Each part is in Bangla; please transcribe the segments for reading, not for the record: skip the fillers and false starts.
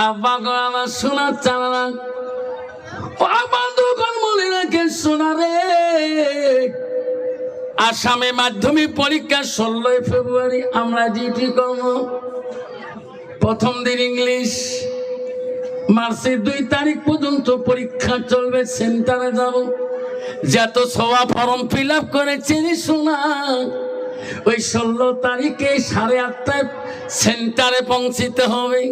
আব্বা গো আমার সোনার চালা বন্ধুগণ মনে রাখে সোনা রে, আসামে মাধ্যমিক পরীক্ষা 16 ফেব্রুয়ারি আমরা ডিউটি করব। প্রথম দিন ইংলিশ, মার্চের 2 তারিখ পর্যন্ত পরীক্ষা চলবে। সেন্টারে যাব, যত সবা ফর্ম ফিল আপ করেছেন শোনা, ওই 16 তারিখে 8:30টায় সেন্টারে পৌঁছিতে হবে।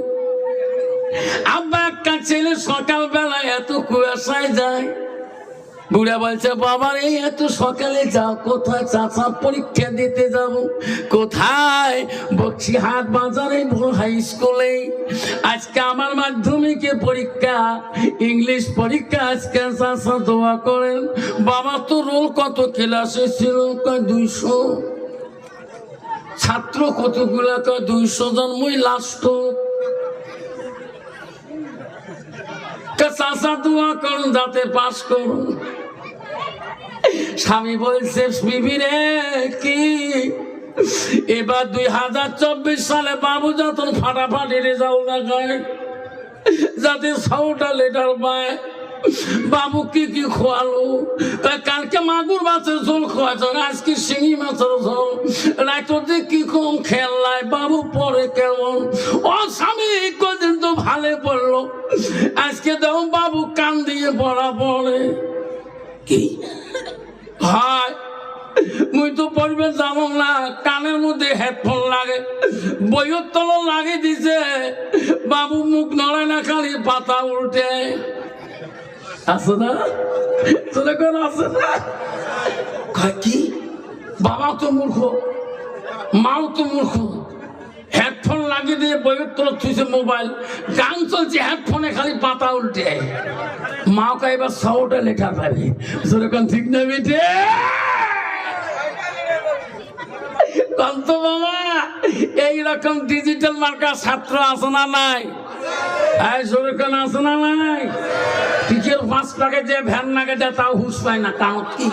আব্বা একটা ছেলে সকালবেলা এত কুয়াশায় যায়, বুড়া বলছে বাবার এই এত সকালে যাও কোথায়? চাচা পরীক্ষা দিতে যাব। কোথায়? বক্সিহাট বাজারে হাই স্কুলে। আজকে আমার মাধ্যমিকে পরীক্ষা, ইংলিশ পরীক্ষা। আজকে চাচা দোয়া করেন। বাবা তো রোল কত ক্লাসে ছিল? 200। ছাত্র কতগুলা? 200 জন। মুই লাস্ট। চাচা দোয়া করুন যাতে পাস করুন। স্বামী বলছে বিবি রে কি এবার 2024 সালে বাবু যখন ফাটাফাটি রেজাল্ট দেখায়, যাতে 100টা লেটার পায়। বাবু কি কি খোয়ালো? কালকে মাগুর মাছের ঝোল খোয়াছো, আজকে শিঙি মাছের ঝোল। রাত্রে কি কম খেললায়? বাবু পরে কেমন? ও স্বামী কদিন তো ভালো পড়লো, আজকে দেখো বাবু কান দিয়ে পড়া পড়ে। কি হয়? মুই তো পড়বে জানো না, কানের মধ্যে হেডফোন লাগে, বইয়ের তল লাগে দিছে। বাবু মুখ নড়ায় না, খালি পাতা উল্টে। আছে না? চলে কোন আছে না? কি বাবা তো মূর্খ, মাও তো মূর্খ। হেডফোন লাগিয়ে দিয়ে বইয়ের তল থুইছে, মোবাইল গান চলছে, হেডফোনে খালি পাতা উল্টে। মাও কা এবার 100টা লেখা পাবে। যেরকম ঠিক না বেটে? কন্ত বাবা এইরকম ডিজিটাল মার্কা ছাত্র আছে না নাই? যেরকম আছে না নাই? টিকের 5 টাকা যে ভ্যান নাগে যায় তাও হুশ পায় না। কারণ কি?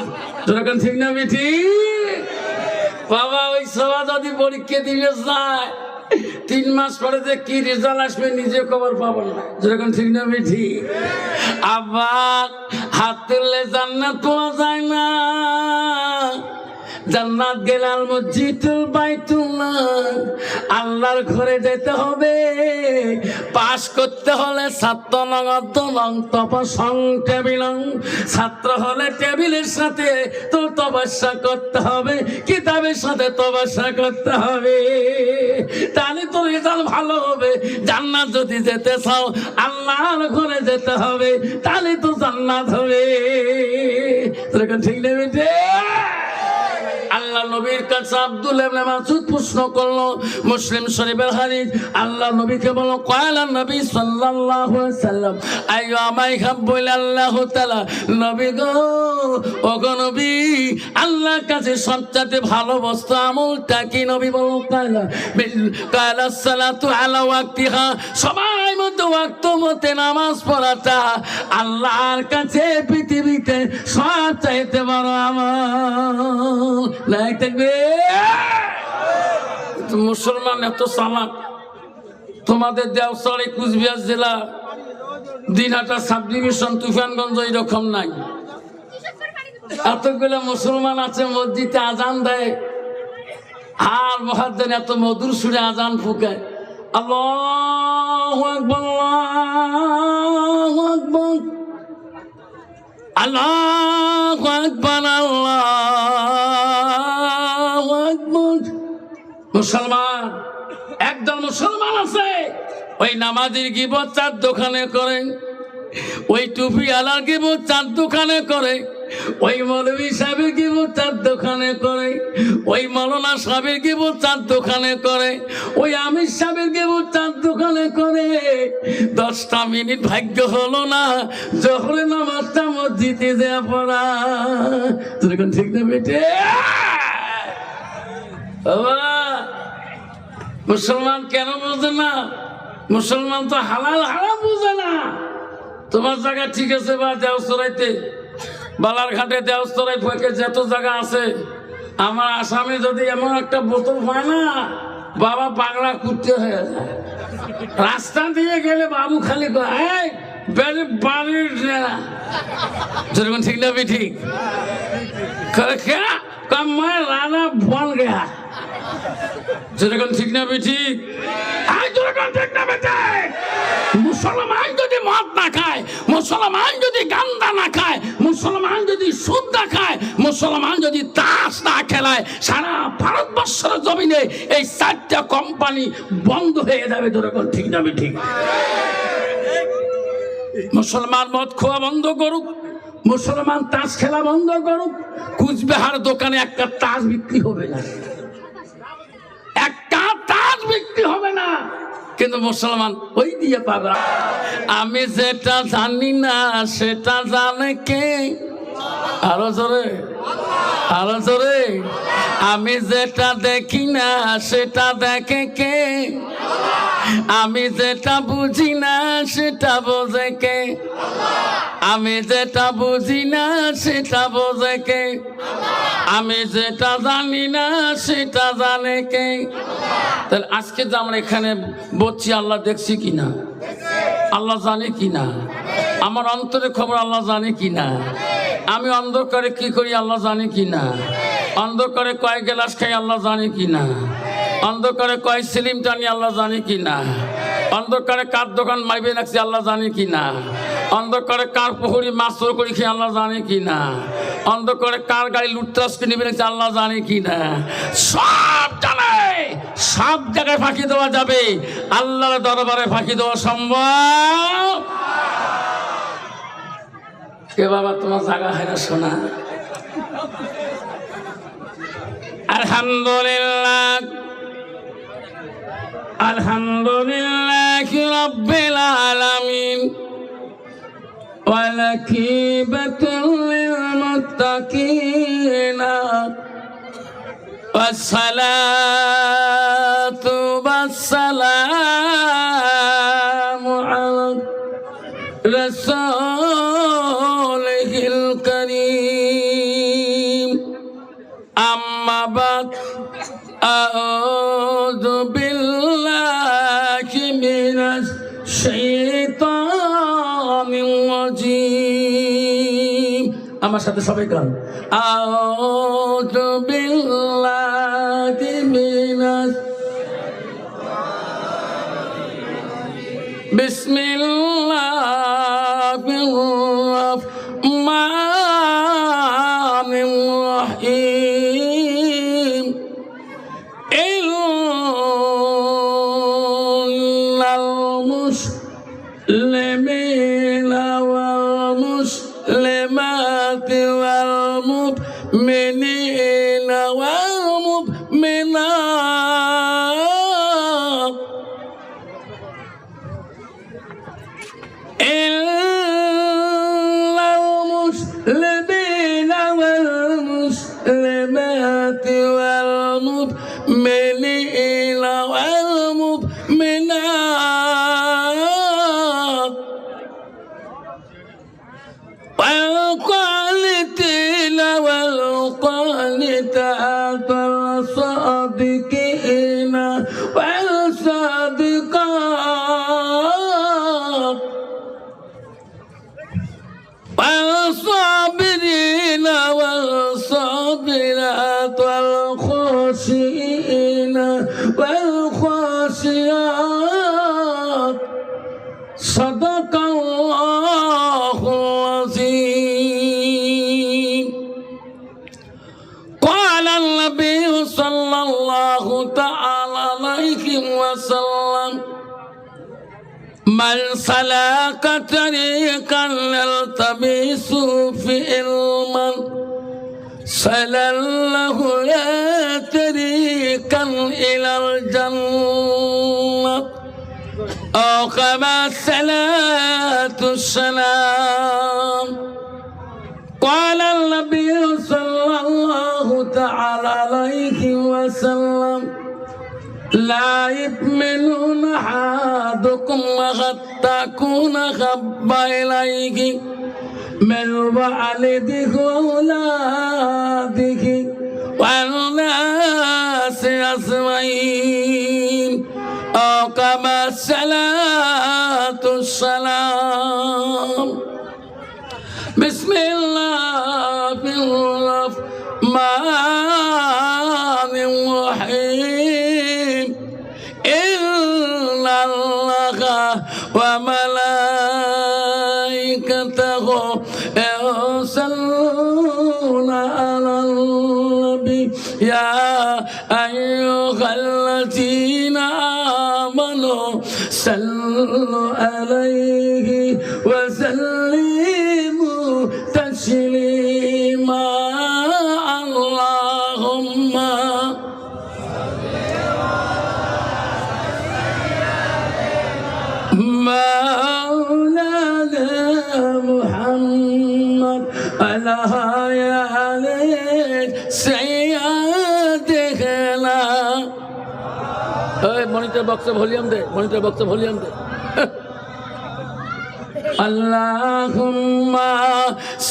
যেরকম ঠিক না বেটি? বাবা ওই সবা যদি পরীক্ষা দিবে যায়, 3 মাস পরে যে কি রেজাল্ট আসবে নিজে খবর পাবো না। যেরকম ঠিক না বেঠি? আবার হাত তুললে জান্নাত পাওয়া যায় না। জান্নাত গেলে আল মসজিদুল বাইতুল্লাহ, আল্লাহর ঘরে যেতে হবে। পাস করতে হলে ছাত্র নগদ নং তপসং টেবিলং, ছাত্র হলে টেবিলের সাথে তো তপস্যা করতে হবে, কিতাবের সাথে তপস্যা করতে হবে। তাহলে তো রেজাল্ট ভালো হবে। জান্নাত যদি যেতে চাও আল্লাহর ঘরে যেতে হবে, তাহলে তো জান্নাত হবে। ঠিক নেবে? আল্লাহ নবীর কাছে আব্দুল্লাহ ইবনে মাসউদ প্রশ্ন করলো, মুসলিম শরীফের হাদিস। আল্লাহ নবীকে বলো, কয়লা নবী সাল্লাল্লাহু আলাইহি ওয়াসাল্লাম আইয়ামা ইহাব্বু ইলাল্লাহু তাআলা। নবী গো, ওগো নবী, আল্লাহর কাছে সবচেয়ে ভালো বস্তু আমলটা কি? নবী বলো কায়লা সালাতু আলা ওয়াক্তিহা, সময় মতো ওয়াক্ত মতে নামাজ পড়াটা আল্লাহর কাছে পৃথিবীতে সবচাইতে বড় আমল। মুসলমান এত চালাক। তোমাদের দেওয়ালি কুচবিহার জেলা দিনহাটা সাব ডিভিশন তুফানগঞ্জ এরকম নাই। এতগুলো মুসলমান আছে, মসজিদে আজান দেয় আর মুয়াজ্জিন এত মধুর সুরে আজান ফুঁকে। আল্লাহু আকবার, আল্লাহু আকবার, আল্লাহু আকবার, আল্লাহু আকবার। মুসলমান একদল মুসলমান আছে, ওই নামাজের গিবত 4 দোকানে করে, ওই টুপি আলার গিবত 4 দোকানে করে, ওই মৌলভী সাহেবের গিবত 4 দোকানে করে, ওই মৌলানা সাহেবের গিবত 4 দোকানে করে, ওই আমির সাহেবের গিবত 4 দোকানে করে। 10টা মিনিট ভাগ্য হলো না জোহরের নামাজটা মসজিদে যা পড়া। তোর এখন ঠিক না বেটে? মুসলমান কেন বোঝে না? মুসলমান তো হালাল হারাম বোঝে না। তোমার জায়গা ঠিক আছে বা দেওসরাইতে, বালারঘাটে দেওসরাই ফেকে যত জায়গা আছে, আমার আসামে যদি এমন একটা বোতল হয় না, বাবা পাগলা কুটতে হয়ে যায়। রাস্তা দিয়ে গেলে বাবু খালি বাড়ির যেরকম ঠিক না ঠিক রানা বন গেয়া যেরকম ঠিক না ঠিক মুসলমান যদি মদ না খায়, মুসলমান যদি গান্দা না খায়, মুসলমান যদি সুদ না খায়, মুসলমান যদি তাস না খেলায়, সারা ভারতবর্ষের জমিনে এই 4টা কোম্পানি বন্ধ হয়ে যাবে। যেরকম ঠিক না ঠিক। মুসলমান মদ খাওয়া বন্ধ করুক, মুসলমান তাস খেলা বন্ধ করুক, কুচবিহার দোকানে একটা তাস বিক্রি হবে না, একটা তাস বিক্রি হবে না। কিন্তু মুসলমান ওই দিয়ে পাবে। আমি যেটা জানি না সেটা জানে কে? আরো জোরে, আরো জোরে। আমি যেটা দেখি না সেটা দেখে কে? আমি যেটা বুঝি না সেটা বোঝে কে? আমি যেটা বুঝি না সেটা বোঝে কে? আমি যেটা জানি না সেটা জানে কে? তাহলে আজকে যে আমরা এখানে বলছি, আল্লাহ দেখছি কিনা, আল্লাহ জানে কিনা, আমার অন্তরে খবর আল্লাহ জানে কিনা, আমি অন্ধকারে কি করি আল্লাহ জানে কিনা, অন্ধকারে কয় গ্লাস খাই আল্লাহ জানে কিনা, অন্ধকারে কয় সিলিম টানি আল্লাহ জানে কিনা, অন্ধকারে কার দোকান মাইবে রাখছি আল্লাহ জানে কিনা, অন্ধকারে কার পুকুরি মাছ চোর করি খেয়ে আল্লাহ জানে কিনা, অন্ধকারে কার গাড়ি লুটতরাজ করে নিবে রাখছি আল্লাহ জানে কিনা। সব জানে, সব জায়গায় ফাঁকি দেওয়া যাবে, আল্লাহর দরবারে ফাঁকি দেওয়া সম্ভব? কে বাবা তোমার জায়গা হয় না শোনা? আলহামদুলিল্লাহ, আলহামদুলিল্লাহ রাব্বিল আলামিন, ওয়ালাকিবাতুল লিল মুত্তাকিন, ওয়াসসালাতু ওয়াসসালামু আলা রাসূলিল কারীম। আম্মা বাদ, আউযু বিল্লাহি মিনাশ শাইতানির রাজীম। আমার সাথে সবাই গান। আউযু বিল্লাহি মিনাশ, বিসমিল্লাহির রাহমানির রাহিম। ইল্লাল মুসলিমিনা ওয়াল মুসলিমাতি ওয়াল মুমিনিনা ওয়াল মুমিনাত, ইল্লাল মুসলিমিনা ওয়াল মুসলিমাতি ওয়াল মুমিনিনা ওয়াল মুমিনাত, ওয়াল قانتين والقانتات والصادقين والصادقات، والصابرين والصابرات، والخاشعين والخاشعات. صدق الله العظيم. قال النبي صلى الله تعالى عليه وسلم: من سلك طريقا يلتمس فيه علما سهل له طريقا إلى الجنة، أو كما الصلاة والسلام. قال النبي صلى الله تعالى عليه وسلم: لا يؤمن أحدكم حتى أكون أحب إليه من والده وأولاده والناس أجمعين، أو وما الصلاة والسلام بسم الله الرحمن الرحيم إن الله وملائكته يصلون على النبي يا أيها الذين آمنوا صلوا عليه وسلموا تسليما اللهم مولانا محمد على عليك سيدنا মনিটর বক্সে ভলিউম দে আল্লাহুম্মা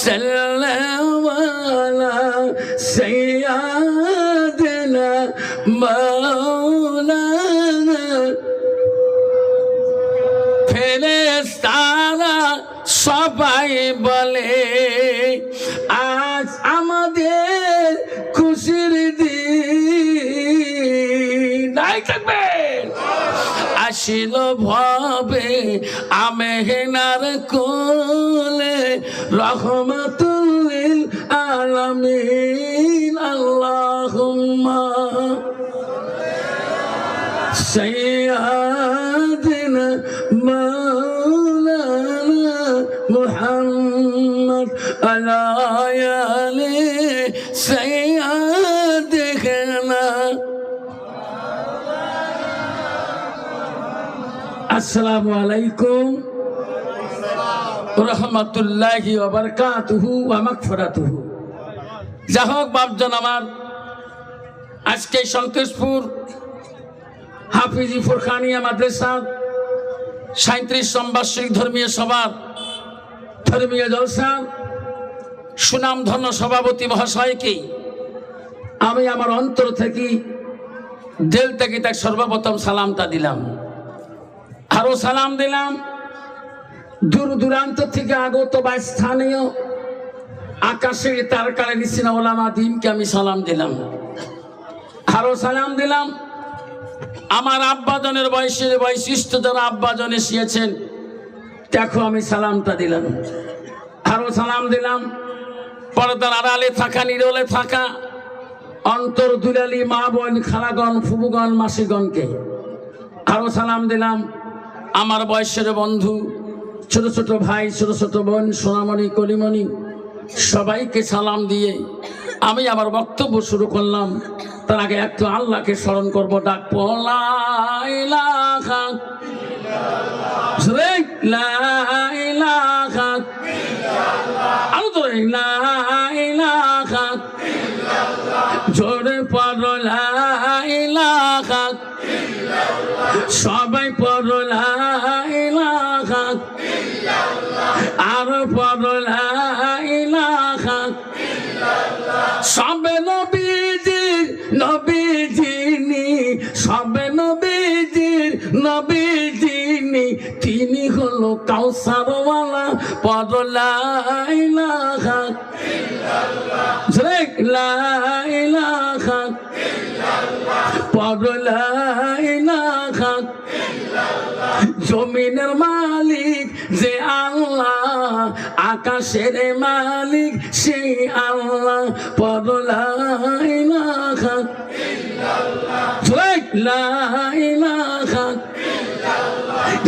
সাল্লি আলা সাইয়্যিদিনা মাওলানা ফেরেশতারা সবাই বলে আজ আমাদের খুশির দিন নাই থাকবে আসিল ভবে আমেনার কোলে রহমাতুল লিল আলামিন আল্লাহুম্মা সাইয়্যিদিনা মাওলানা মুহাম্মদ আলা আলি সাইয়্যিদিনা আসসালামু আলাইকুম রহমতুল্লাহি ওয়া বারাকাতুহু ওয়া মাগফিরাতুহু। যা হোক বাপজন আমার, আজকে সন্তোষপুর হাফিজি ফুরখানিয়া মাদ্রাসা 37 বার্ষিক ধর্মীয় সভার ধর্মীয় জলসা সুনামধন্য সভাপতি মহাশয়কে আমি আমার অন্তর থেকে দিল থেকে তার সর্বপ্রথম সালামটা দিলাম। আরো সালাম দিলাম দূর দূরান্ত থেকে আগত বা স্থানীয় আকাশের তারকারে নিসিনা ওলামা দিনকে আমি সালাম দিলাম। আরো সালাম দিলাম আমার আব্বাজনের বয়সের বৈশিষ্ট্য যারা আব্বাজন এসিয়েছেন দেখো আমি সালামটা দিলাম। আরো সালাম দিলাম পর্দার আড়ালে থাকা নিরলে থাকা অন্তর দুলালি মা বোন খালাগণ ফুবুগণ মাসিগণকে। আরো সালাম দিলাম আমার বয়সের বন্ধু ছোট ছোট ভাই ছোট ছোট বোন সোনামণি কলিমণি সবাইকে সালাম দিয়ে আমি আমার বক্তব্য শুরু করলাম। তার আগে একটু আল্লাহকে স্মরণ করবো, ডাকবো লা ইলাহা ইল্লাল্লাহ আরো জোরে লা ইলাহা জোরে পড়ো লা ইলাহা সবাই পড়ো লা ইলাহা আরো পড়ো লা ইলাহা সবে নবীজির নবীজিনি সবে নবীজির নবীজিনি তিনি হলো কাউসারওয়ালা পড়ো লা ইলাহা ইল্লাল্লাহ লা ইলাহা পড়ো লা ইলাহা জমিনের মালিক যে আল্লাহ আকাশের মালিক সেই আল্লাহ পড়ো লা ইলাহা ইল্লাল্লাহ লা ইলাহা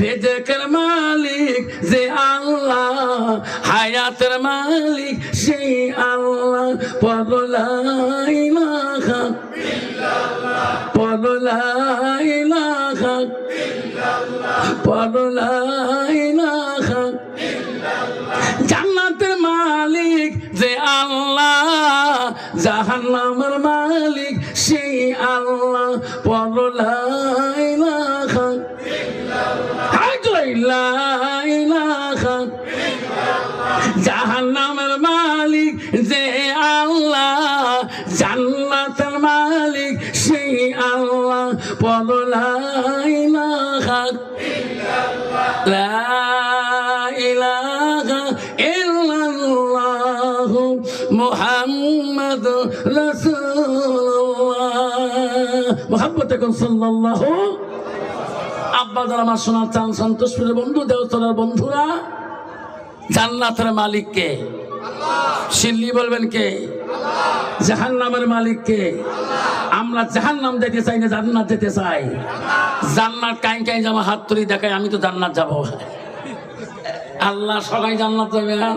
রিজকের মালিক যে আল্লাহ হায়াতের মালিক সেই আল্লাহ পড়ো লা ইলাহা পড়ো লা ইলাহা পড়ো লা ইলাহা জান্নাতের মালিক যে আল্লাহ জাহান্নামের মালিক সেই আল্লাহ পড়ো লা ইলাহা লা ইলাহা জাহান্নামের মালিক যে আল্লাহ জান্নাতের মালিক সেই আল্লাহ পড়ো লা ইলাহা লা ইলাহা ইল্লাল্লাহু মুহাম্মাদুর রাসূলুল্লাহ। মুহাম্মদ সাল্লাল্লাহু। আব্বা যারা আমার শোনা চান সন্তোষপুরের বন্ধু, দেওতলার বন্ধুরা, জান্নাতের মালিক কে? শিল্লি বলবেন কে? জাহান্নামের মালিক কে? আমরা জাহান্নাম যেতে চাই না জান্নাত যেতে চাই? জান্নাত কাই কাই যাবো হাত তুলি দেখায়, আমি তো জান্নাত যাব। আল্লাহ সবাই জান্নাত যাবে না।